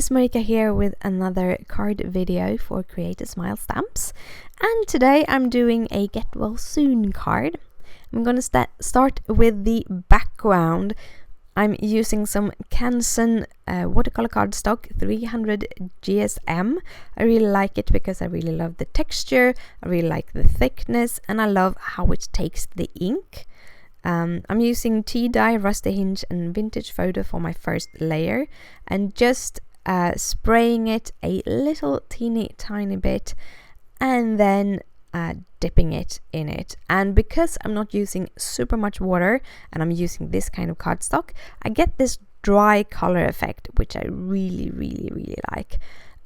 guys, Marika here with another card video for Create a Smile stamps, and today I'm doing a get well soon card. I'm gonna start with the background. I'm using some Canson watercolor cardstock 300 GSM. I really like it because I really love the texture, I really like the thickness, and I love how it takes the ink. I'm using tea dye, rusty hinge and vintage photo for my first layer, and just spraying it a little teeny tiny bit and then dipping it in it. And because I'm not using super much water and I'm using this kind of cardstock, I get this dry color effect, which I really like.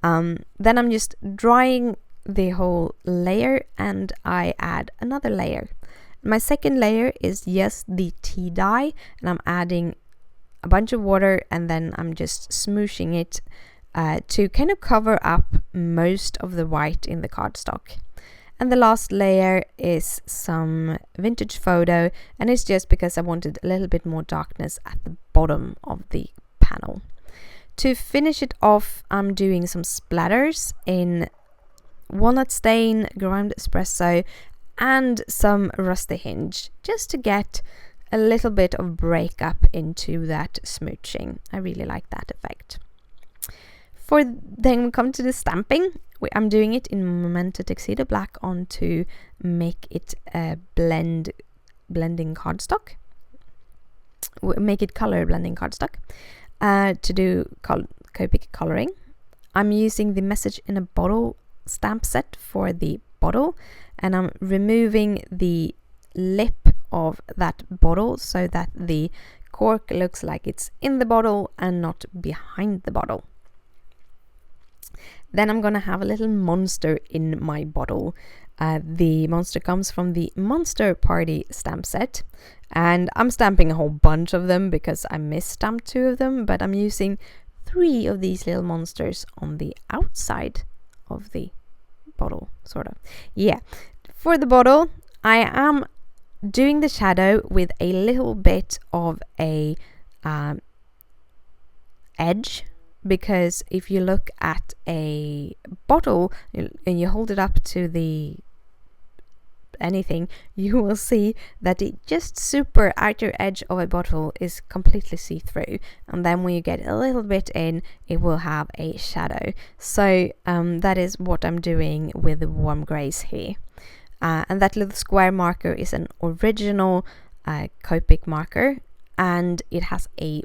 Then I'm just drying the whole layer and I add another layer. My second layer is just the tea dye, and I'm adding a bunch of water and then I'm just smooshing it to kind of cover up most of the white in the cardstock. And the last layer is some vintage photo, and it's just because I wanted a little bit more darkness at the bottom of the panel. To finish it off, I'm doing some splatters in walnut stain, ground espresso and some rusty hinge, just to get a little bit of breakup into that smooching. I really like that effect. Then we come to the stamping. I'm doing it in Memento Tuxedo Black on to make it a blending cardstock. Make it color blending cardstock. To do Copic coloring, I'm using the Message in a Bottle stamp set for the bottle, and I'm removing the lip of that bottle so that the cork looks like it's in the bottle and not behind the bottle. Then I'm gonna have a little monster in my bottle. The monster comes from the Monster Party stamp set, and I'm stamping a whole bunch of them because I misstamped 2 of them, but I'm using 3 of these little monsters on the outside of the bottle, sort of. Yeah, for the bottle I am doing the shadow with a little bit of a edge, because if you look at a bottle and you hold it up to the anything, you will see that the just super outer edge of a bottle is completely see-through, and then when you get a little bit in, it will have a shadow. So that is what I'm doing with the warm grays here. And that little square marker is an original Copic marker, and it has a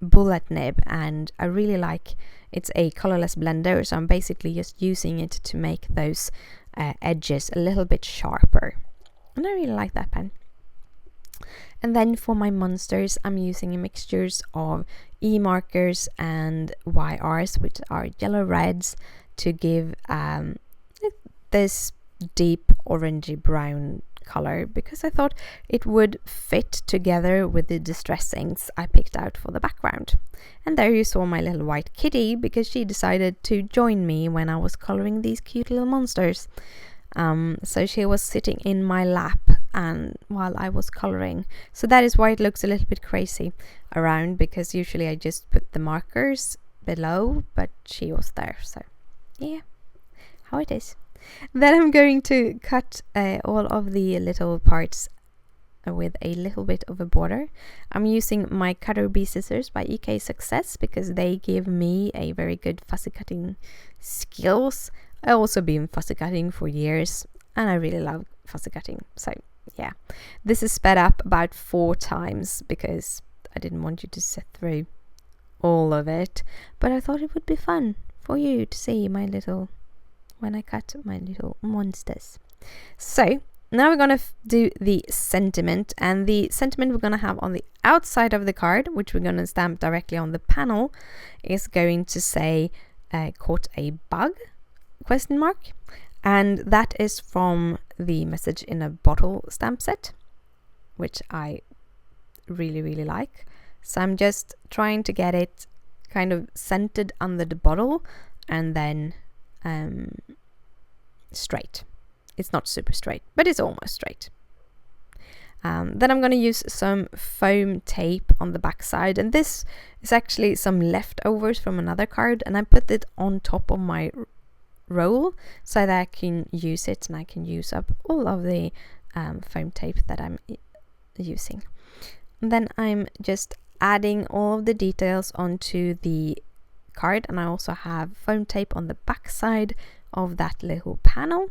bullet nib, and I really like it's a colorless blender, so I'm basically just using it to make those edges a little bit sharper, and I really like that pen. And then for my monsters, I'm using a mixtures of E markers and YRs, which are yellow reds, to give this deep orangey brown color, because I thought it would fit together with the distress inks I picked out for the background. And there you saw my little white kitty, because she decided to join me when I was coloring these cute little monsters. So she was sitting in my lap and while I was coloring, so that is why it looks a little bit crazy around, because usually I just put the markers below, but she was there, so yeah, how it is. Then I'm going to cut all of the little parts with a little bit of a border. I'm using my Cutter Bee scissors by EK Success because they give me a very good fussy cutting skills. I've also been fussy cutting for years and I really love fussy cutting. So yeah, this is sped up about 4 times because I didn't want you to sit through all of it, but I thought it would be fun for you to see my little when I cut my little monsters. So now we're gonna do the sentiment, and the sentiment we're gonna have on the outside of the card, which we're gonna stamp directly on the panel, is going to say caught a bug ? And that is from the Message in a Bottle stamp set, which I really like. So I'm just trying to get it kind of centered under the bottle and then straight. It's not super straight, but it's almost straight. Then I'm going to use some foam tape on the back side, and this is actually some leftovers from another card, and I put it on top of my roll so that I can use it, and I can use up all of the foam tape that I'm using. And then I'm just adding all of the details onto the card, and I also have foam tape on the back side of that little panel.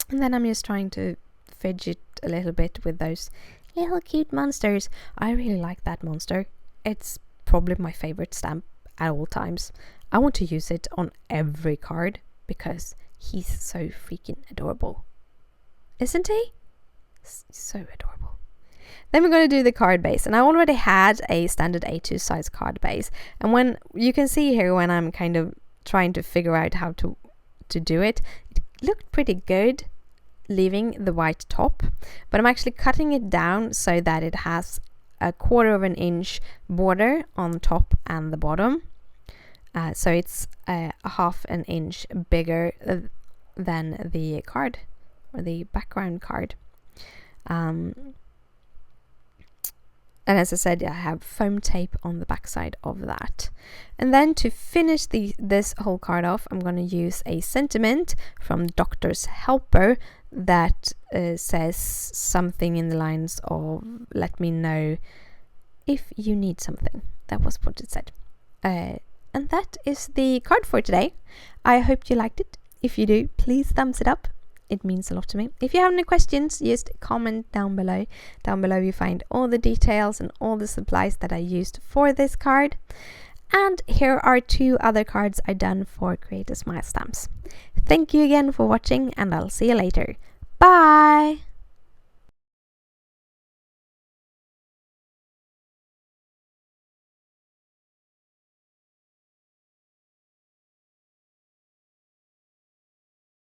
And then I'm just trying to fidget a little bit with those little cute monsters. I really like that monster. It's probably my favorite stamp at all times. I want to use it on every card because he's so freaking adorable. Isn't he? So adorable. Then we're going to do the card base, and I already had a standard A2 size card base, and when you can see here when I'm kind of trying to figure out how to do it, it looked pretty good leaving the white top, but I'm actually cutting it down so that it has a 1/4 inch border on top and the bottom, so it's a 1/2 inch bigger than the card or the background card. And as I said, I have foam tape on the backside of that. And then to finish this whole card off, I'm going to use a sentiment from Doctor's Helper that says something in the lines of, let me know if you need something. That was what it said. And that is the card for today. I hope you liked it. If you do, please thumbs it up. It means a lot to me. If you have any questions, just comment down below. Down below you find all the details and all the supplies that I used for this card. And here are 2 other cards I done for Create a Smile stamps. Thank you again for watching, and I'll see you later. Bye!